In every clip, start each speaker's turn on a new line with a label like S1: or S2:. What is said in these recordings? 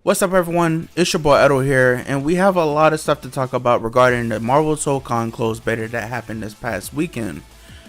S1: What's up everyone, it's your boy Edo here, and we have a lot of stuff to talk about regarding the Marvel Tōkon closed beta that happened this past weekend.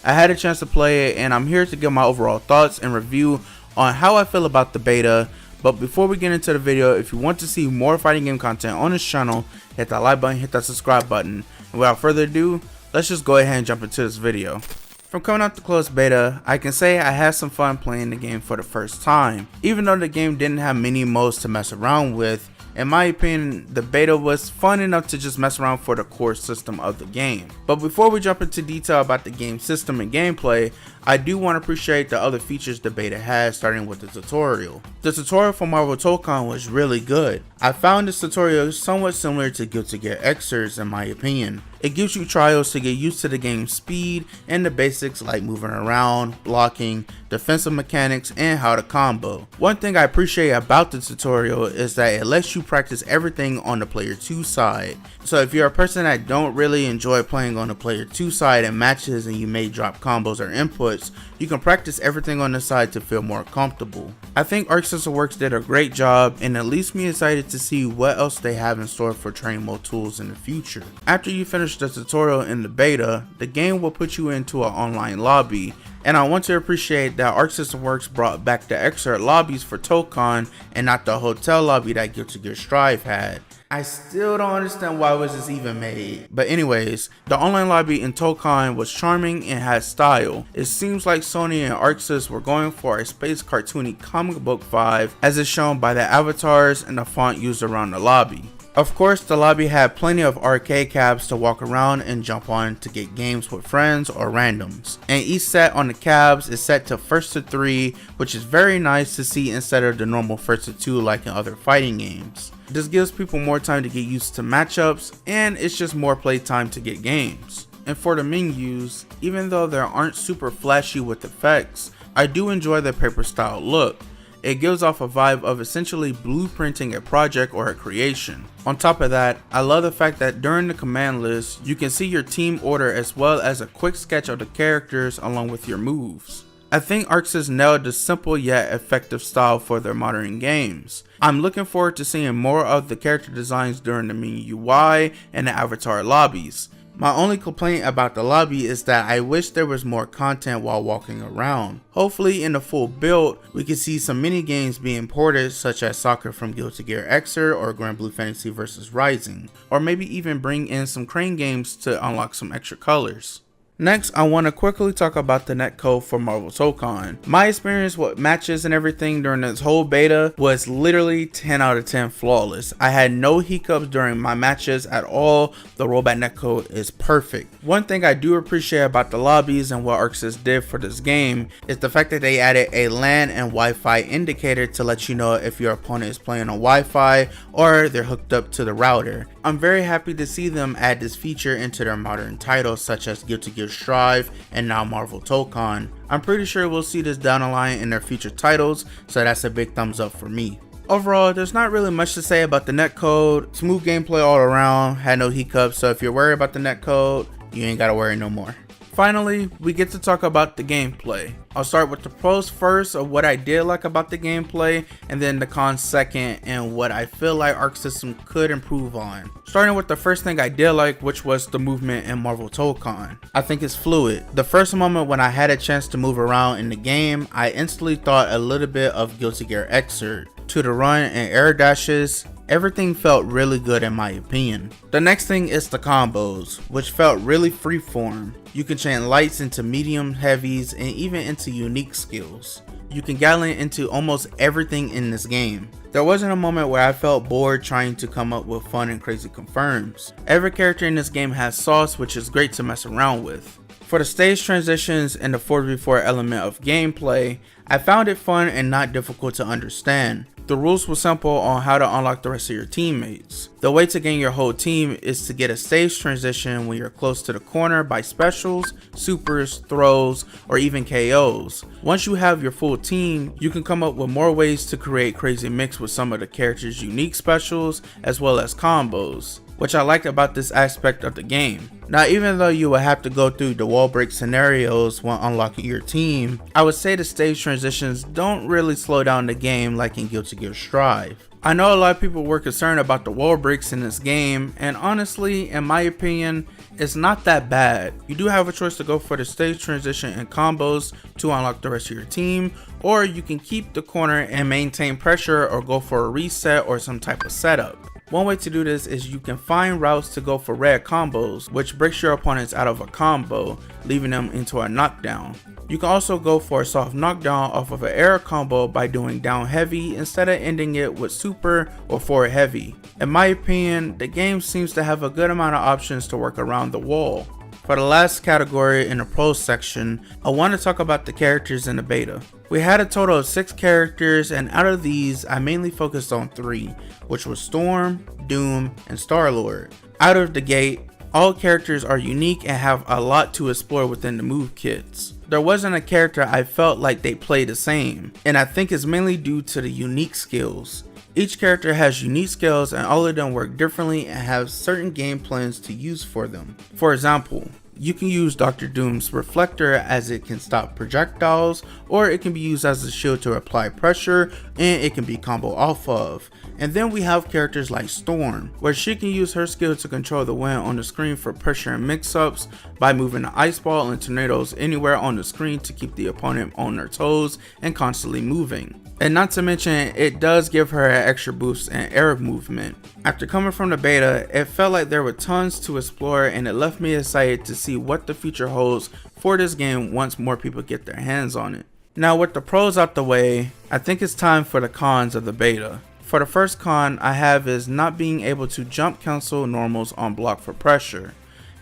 S1: I had a chance to play it, and I'm here to give my overall thoughts and review on how I feel about the beta. But before we get into the video, if you want to see more fighting game content on this channel, hit that like button, hit that subscribe button, and without further ado, let's just go ahead and jump into this video. From coming out the closed beta, I can say I had some fun playing the game for the first time. Even though the game didn't have many modes to mess around with, in my opinion, the beta was fun enough to just mess around for the core system of the game. But before we jump into detail about the game system and gameplay, I do want to appreciate the other features the beta has, starting with the tutorial. The tutorial for Marvel Tōkon was really good. I found this tutorial somewhat similar to Guilty Gear Xr's in my opinion. It gives you trials to get used to the game's speed and the basics like moving around, blocking, defensive mechanics, and how to combo. One thing I appreciate about the tutorial is that it lets you practice everything on the player 2 side. So if you're a person that don't really enjoy playing on the player 2 side in matches and you may drop combos or inputs, you can practice everything on the side to feel more comfortable. I think Arc System Works did a great job, and it leaves me excited to see what else they have in store for training mode tools in the future. After you finish the tutorial in the beta, the game will put you into an online lobby, and I want to appreciate that Arc System Works brought back the extra lobbies for Tokon and not the hotel lobby that Guilty Gear Strive had. I still don't understand why was this even made. But anyways, the online lobby in Tokon was charming and had style. It seems like Sony and Arc System were going for a space cartoony comic book vibe, as is shown by the avatars and the font used around the lobby. Of course, the lobby had plenty of arcade cabs to walk around and jump on to get games with friends or randoms. And each set on the cabs is set to first to 3, which is very nice to see instead of the normal first to 2 like in other fighting games. This gives people more time to get used to matchups, and it's just more play time to get games. And for the menus, even though they aren't super flashy with effects, I do enjoy the paper style look. It gives off a vibe of essentially blueprinting a project or a creation. On top of that, I love the fact that during the command list, you can see your team order as well as a quick sketch of the characters along with your moves. I think Arc System nailed the simple yet effective style for their modern games. I'm looking forward to seeing more of the character designs during the menu UI and the avatar lobbies. My only complaint about the lobby is that I wish there was more content while walking around. Hopefully in the full build, we can see some mini games being ported, such as Soccer from Guilty Gear Xr or Grand Blue Fantasy vs Rising, or maybe even bring in some crane games to unlock some extra colors. Next, I want to quickly talk about the netcode for Marvel Tōkon. My experience with matches and everything during this whole beta was literally 10 out of 10 flawless. I had no hiccups during my matches at all. The rollback netcode is perfect. One thing I do appreciate about the lobbies and what Arc System did for this game is the fact that they added a LAN and Wi-Fi indicator to let you know if your opponent is playing on Wi-Fi or they're hooked up to the router. I'm very happy to see them add this feature into their modern titles such as Guilty Gear Strive and now Marvel Tōkon. I'm pretty sure we'll see this down the line in their future titles, so that's a big thumbs up for me. Overall, there's not really much to say about the netcode. Smooth gameplay all around, had no hiccups, so if you're worried about the netcode, you ain't gotta worry no more. Finally, we get to talk about the gameplay. I'll start with the pros first of what I did like about the gameplay, and then the cons second and what I feel like Arc System could improve on. Starting with the first thing I did like, which was the movement in Marvel Tōkon. I think it's fluid. The first moment when I had a chance to move around in the game, I instantly thought a little bit of Guilty Gear Xrd. To the run and air dashes, everything felt really good in my opinion. The next thing is the combos, which felt really freeform. You can chain lights into medium, heavies, and even into unique skills. You can gallon into almost everything in this game. There wasn't a moment where I felt bored trying to come up with fun and crazy confirms. Every character in this game has sauce, which is great to mess around with. For the stage transitions and the 4v4 element of gameplay, I found it fun and not difficult to understand. The rules were simple on how to unlock the rest of your teammates. The way to gain your whole team is to get a stage transition when you're close to the corner by specials, supers, throws, or even KOs. Once you have your full team, you can come up with more ways to create crazy mix with some of the characters' unique specials as well as combos. which I liked about this aspect of the game. Now, even though you would have to go through the wall break scenarios when unlocking your team, I would say the stage transitions don't really slow down the game like in Guilty Gear Strive. I know a lot of people were concerned about the wall breaks in this game, and honestly, in my opinion, it's not that bad. You do have a choice to go for the stage transition and combos to unlock the rest of your team, or you can keep the corner and maintain pressure or go for a reset or some type of setup. One way to do this is you can find routes to go for red combos, which breaks your opponents out of a combo, leaving them into a knockdown. You can also go for a soft knockdown off of an air combo by doing down heavy instead of ending it with super or forward heavy. In my opinion, the game seems to have a good amount of options to work around the wall. For the last category in the pros section, I want to talk about the characters in the beta. We had a total of 6 characters, and out of these, I mainly focused on 3, which was Storm, Doom, and Star-Lord. Out of the gate, all characters are unique and have a lot to explore within the move kits. There wasn't a character I felt like they play the same, and I think it's mainly due to the unique skills. Each character has unique skills and all of them work differently and have certain game plans to use for them. For example, you can use Dr. Doom's reflector as it can stop projectiles, or it can be used as a shield to apply pressure, and it can be combo off of. And then we have characters like Storm, where she can use her skill to control the wind on the screen for pressure and mix-ups by moving the ice ball and tornadoes anywhere on the screen to keep the opponent on their toes and constantly moving. And not to mention, it does give her an extra boost in air movement. After coming from the beta, it felt like there were tons to explore, and it left me excited to see what the future holds for this game once more people get their hands on it. Now, with the pros out the way, I think it's time for the cons of the beta. For the first con I have is not being able to jump cancel normals on block for pressure.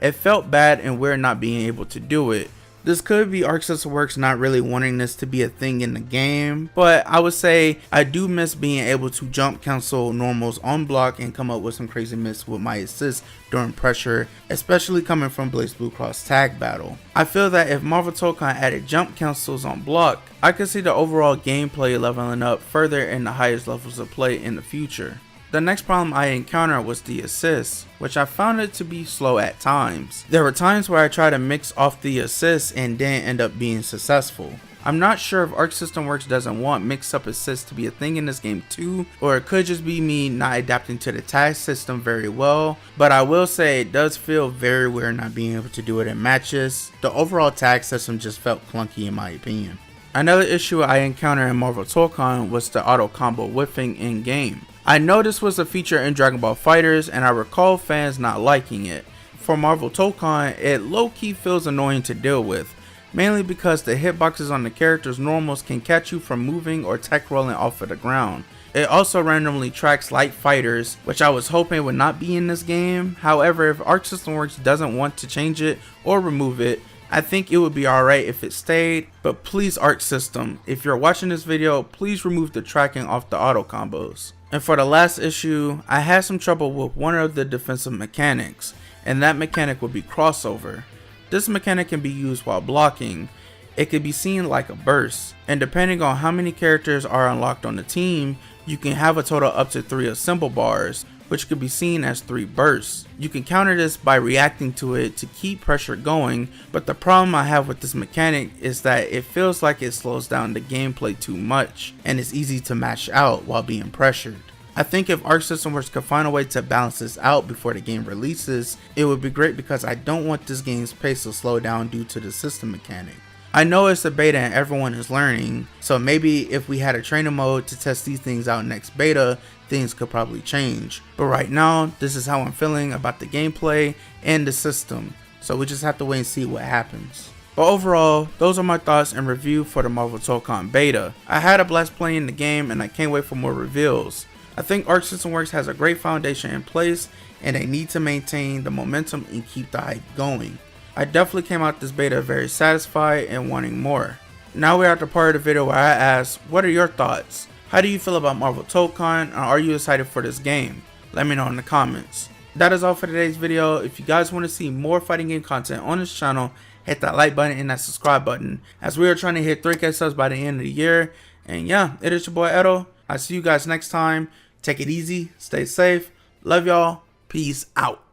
S1: It felt bad and weird not being able to do it. This could be Arc System Works not really wanting this to be a thing in the game, but I would say I do miss being able to jump cancel normals on block and come up with some crazy miss with my assist during pressure, especially coming from Blaze Blue Cross Tag Battle. I feel that if Marvel Tōkon added jump cancels on block, I could see the overall gameplay leveling up further in the highest levels of play in the future. The next problem I encountered was the assist, which I found it to be slow at times. There were times where I tried to mix off the assist and didn't end up being successful. I'm not sure if Arc System Works doesn't want mix-up assists to be a thing in this game too, or it could just be me not adapting to the tag system very well, but I will say it does feel very weird not being able to do it in matches. The overall tag system just felt clunky in my opinion. Another issue I encountered in Marvel Tōkon was the auto combo whiffing in game. I know this was a feature in Dragon Ball FighterZ and I recall fans not liking it. For Marvel Tōkon, it low-key feels annoying to deal with, mainly because the hitboxes on the character's normals can catch you from moving or tech rolling off of the ground. It also randomly tracks light fighters, which I was hoping would not be in this game. However, if Arc System Works doesn't want to change it or remove it, I think it would be alright if it stayed, but please Arc System, if you're watching this video, please remove the tracking off the auto combos. And for the last issue, I had some trouble with one of the defensive mechanics, and that mechanic would be crossover. This mechanic can be used while blocking. It can be seen like a burst, and depending on how many characters are unlocked on the team, you can have a total up to 3 assemble bars, which could be seen as 3 bursts. You can counter this by reacting to it to keep pressure going, but the problem I have with this mechanic is that it feels like it slows down the gameplay too much, and it's easy to mash out while being pressured. I think if Arc System Works could find a way to balance this out before the game releases, it would be great because I don't want this game's pace to slow down due to the system mechanic. I know it's a beta and everyone is learning, so maybe if we had a training mode to test these things out next beta, things could probably change. But right now, this is how I'm feeling about the gameplay and the system, so we just have to wait and see what happens. But overall, those are my thoughts and review for the Marvel Tōkon beta. I had a blast playing the game and I can't wait for more reveals. I think Arc System Works has a great foundation in place and they need to maintain the momentum and keep the hype going. I definitely came out this beta very satisfied and wanting more. Now we're at the part of the video where I ask, what are your thoughts? How do you feel about Marvel Tōkon, and are you excited for this game? Let me know in the comments. That is all for today's video. If you guys want to see more fighting game content on this channel, hit that like button and that subscribe button, as we are trying to hit 3K subs by the end of the year. And yeah, it is your boy Edo. I'll see you guys next time. Take it easy, stay safe, love y'all, Peace out.